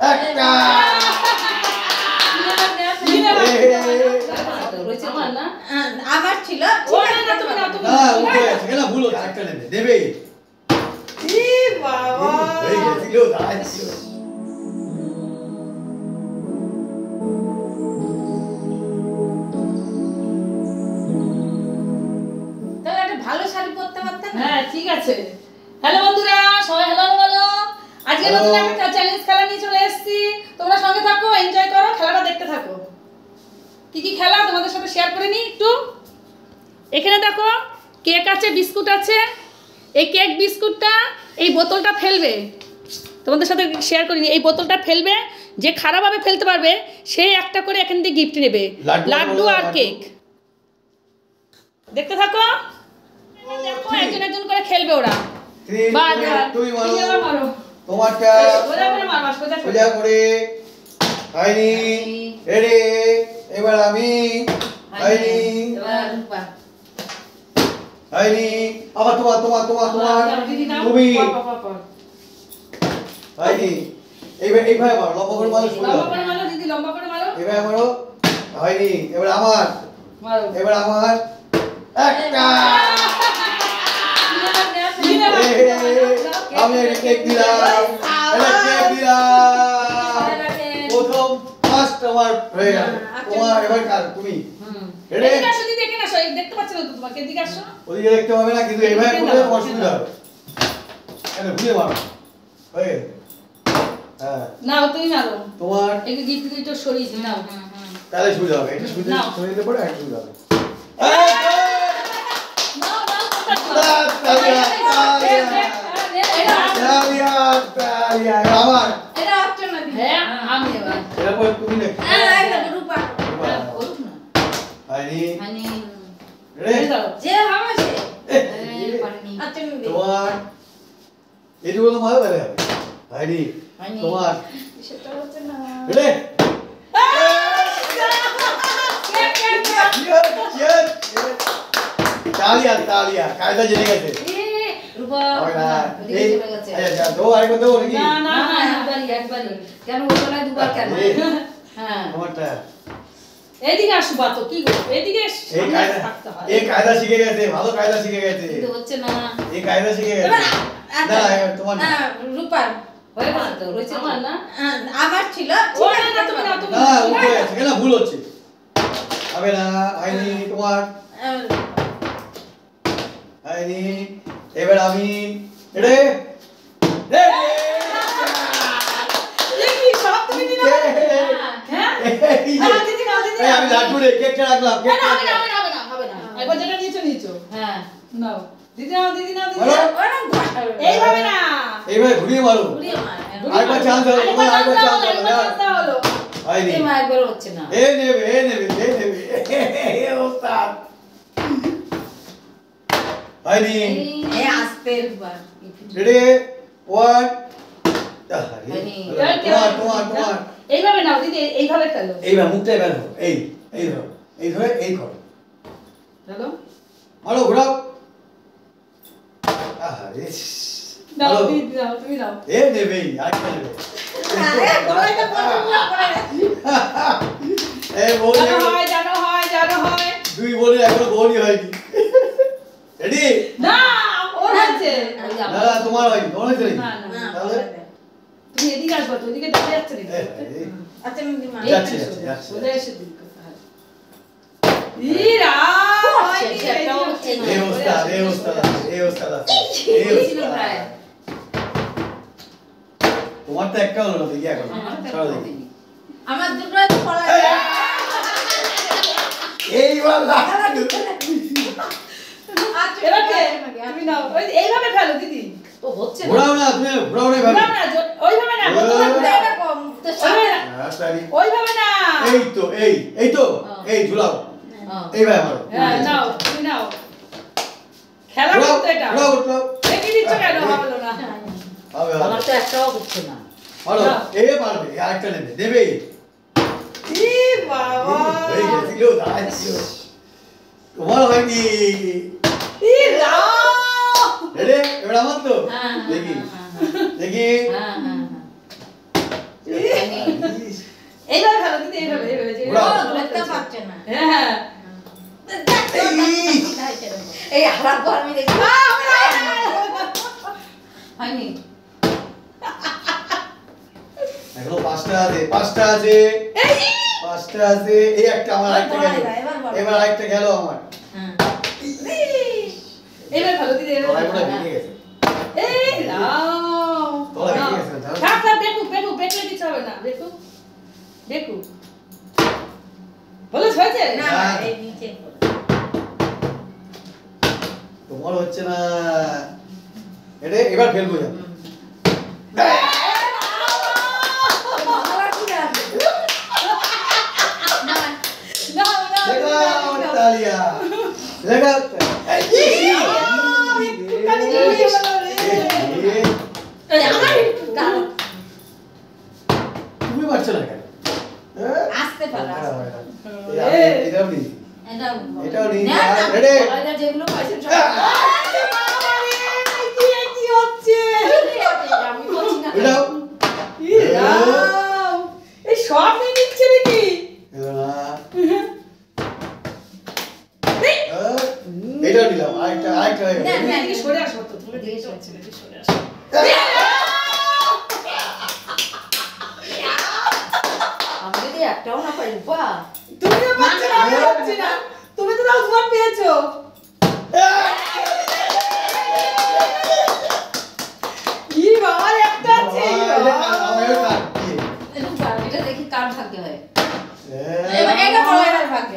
একটা আমার ছিল ভুল হচ্ছে একটা নেবে দেবে বাবা ভালো শাড়ি পরতে পারতেন। হ্যাঁ ঠিক আছে। হ্যালো বন্ধুরা, সবাই হ্যালো বলো। আজকে নতুন একটা চ্যালেঞ্জ খেলা নিয়ে চলে এসেছি। তোমরা সঙ্গে থাকো, এনজয় করো, খেলাটা দেখতে থাকো। কি কি খেলা তোমাদের সাথে শেয়ার করে নিই একটু। এখানে দেখো কেক আছে, বিস্কুট আছে। এই কেক বিস্কুটটা এই বোতলটা ফেলবে, তোমাদের সাথে শেয়ার করিনি। এই বোতলটা ফেলবে, যে খারাপভাবে ফেলতে পারবে সে একটা করে এখান থেকে গিফট নেবে, লাড্ডু আর কেক। দেখতে থাকো, দেখো একজন একজন করে খেলবে ওরা। তুমি মারো তোমারটা সোজা করে হয়নি রেডি। এবার আমি হয়নি হয়নি আবার তোমার তোমার তোমার তোমার তুমি হয়নি। এইভাবে মারো, লম্বা করে মারো, লম্বা করে মারো। এইভাবে মারো, হয়নি। এবার আমার এবার আমার একটা আমি কেক দিলাম, কেক দিলাম। প্রথম ফার্স্ট আমার হয়ে গেল। তোমার এবার কার তুমি এদিকে আসো দিদি, এখানে আসো। দেখতে পাচ্ছ না তো তোমাকে, এদিকে আসো। ওদিকে দেখতে হবে না, কিন্তু এইভাবে করলে অসুবিধা হবে। এটা ঘুরে মারো হয়ে গেল। হ্যাঁ নাও তুমি মারো। তোমার একটু গিফট দিতে সরিয়ে দিই, নাও। তাহলে সুবিধা হবে, এটা সুবিধা সরিয়ে দিতে পারে, একটা সুবিধা হবে। আমার এটা অপশন না দিই। হ্যাঁ আমি এবার এরপর তুমি দেখ রূপা করুন না। হানি হানি রেডি যে হবে সে পারিনি। অপশন দিই। তোমার এটুকু তো ভালো হবে। হানি হানি। তোমার সেটা হচ্ছে না। রেডি তালিয়া তালিয়া কায়দা জেনে গেছে। রূপা হবে না ওদিকে এই চলে গেছে। আচ্ছা দো আরেকবার দো নাকি না না না, একবারই। কেন ওই বেলায় দুবার কেন? হ্যাঁ তোমারটা এদিকে আসবা তো কি গো, এদিকে এই কায়দা থাকতে হয়। এই কায়দা শিখে গেছে, ভালো কায়দা শিখে গেছে। কিন্তু হচ্ছে না। এই কায়দা শিখে গেছে। না এবার তোমার না রূপার হয়ে গেছে তো, রয়েছে আমার না। আমার ছিল ও না না তুমি না, তুমি না উঠে গেছে, কেন ভুল হচ্ছে হবে না। আইনি তোমার আইনি এবার আমি রেডি দেখি সব তুমি দিলে। হ্যাঁ না দিদি না দিদি। আমি লাড্ডু রে কেকটা রাখলাম, না কেকটা হবে না হবে না হবে না হবে না। একবার যেটা নিচে নিচো। হ্যাঁ নাও দিদি, নাও দিদি, নাও দিদি। এইভাবে না, এইভাবে ঘুরিয়ে মারো। ঘুরিয়ে মার। আরেকবার চান্স হলো, তোমার আরেকবার চান্স হলো। আরেকবার হলো। আইনি এই মা একবার হচ্ছে না। এ নেবে এ নেবে এ নেবে এ ওস্তাদ আইনি এই আসতে রূপার রেডি ওয়ান তোমার এইভাবে নাও দিদি, এইভাবে খেলো। এইবার মুখটাই বের হো, এই ধরো এই ধরে এই করো, চলো মারো ঘোরাও। আরে নাও দিদি, নাও তুমি নাও। এ নেবে আরেকটা নেবে। এই বল জানো হয়। দুই বলে এখনো গোলই হয়নি। রেডি না ওর হচ্ছে। না না তোমার হয়নি, তোমার হয়েছে নাকি? না, না, তাহলে তুমি এদিকে আসবা তো, ওদিকে দেখা যাচ্ছে না। আচ্ছা দিদি মা যাচ্ছি। সোজা এসে দিন কথা। ইরা সেটাও হচ্ছে না। এই ওস্তাদ আছে, এই ওস্তাদ। তোমার তো একটা হলো না দেখি এখন। ছাড়ো দেখি। আমার দুটো ফলা এইবার এবার কে? তুমি নাও। এইভাবে খেলো দিদি। তো হচ্ছে না। ঘোরাও না, তুমি ঘোরাও না ভাবে। না না, ওইভাবে না, এরকম তো ওইভাবে না, হ্যাঁ তাই। ওইভাবে না। এই তো এই ঝুলাও। এইভাবে মারো। হ্যাঁ নাও, তুমি নাও। খেলা ঘোরাও, করতে এটা। ঘোরাও, ঘোরাও। দেখি দিচ্ছ কেন? হলো না। হবে আমার তো একটাও হচ্ছে না। মারো। পারবে, আরেকটা নেবে, দেবে। ই বাবা। এই গেছিল, দাঁড়াচ্ছিল। তোমার হয়নি। ই রাও। রেডি এবার আমার তো হ্যাঁ, দেখি হ্যাঁ, দেখি হ্যাঁ হ্যাঁ এইভাবে এইভাবে যে ঘোরাও। ধরতে পারছে না। হ্যাঁ এই আবার পর আমি দেখি হয়নি এখনো পাঁচটা আছে পাঁচটা আছে এই একটা আমার আরেকটা গেল এবার আরেকটা গেল আমার হ্যাঁ এইবার ভালো দিদি তলায় পুরো ভেঙে গেছে এই রাম তলায় ভেঙে গেছে দাও। থাক থাক দেখো দেখো দেখলে কিছু হবে না দেখো দেখো বলো হয়েছে না না, এই নিচে করো। তোমার হচ্ছে না এটা এবার ফেলবো যাবে আবার কি আছে? না, না না দেখাও তালিয়া দেখাও একটুখানি জড়িয়ে বলো রে। এই আমার একটু দাঁড়াও। তুমি পারছো না কেন আসতে পারো, আসতে পারো। এটাও নি এটাও নিয়ে না, না, ready? বলাইদা যেগুলো পাইছে সব কি হচ্ছে আমি বলছি না। এটাও ই রাম এই সব নিয়ে নিচ্ছে নাকি এটাও নিলাম আরেকটা হয়ে গেল না, না, এদিকে সরে আসো তো তুমি দেখে যাচ্ছে এদিকে সরে আসো আমি যদি একটাও না পাই বা তুমিও পাচ্ছ না আমি পাচ্ছি না তুমি তো তাও দুবার পেয়েছো কি বাবা একটা আছে এই বাবা। এরকম পারো, এটা দেখি কার ভাগ্যে হয়। এবার এটা বলাইদার ভাগ্যে।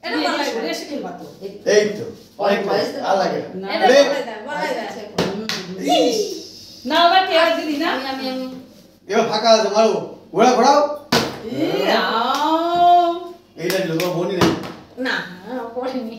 এটা এদিকে বলাইদার। সরে এসে খেলবা তো এই তো অনেক আর লাগে না এটা Ready? বলাইদার। না আবার কে আর দিদি না আমি এবার ফাঁকা আছে মারো ঘোরাও ই রাম এইটা নিল তোমার মনি নেই না, পড়িনি।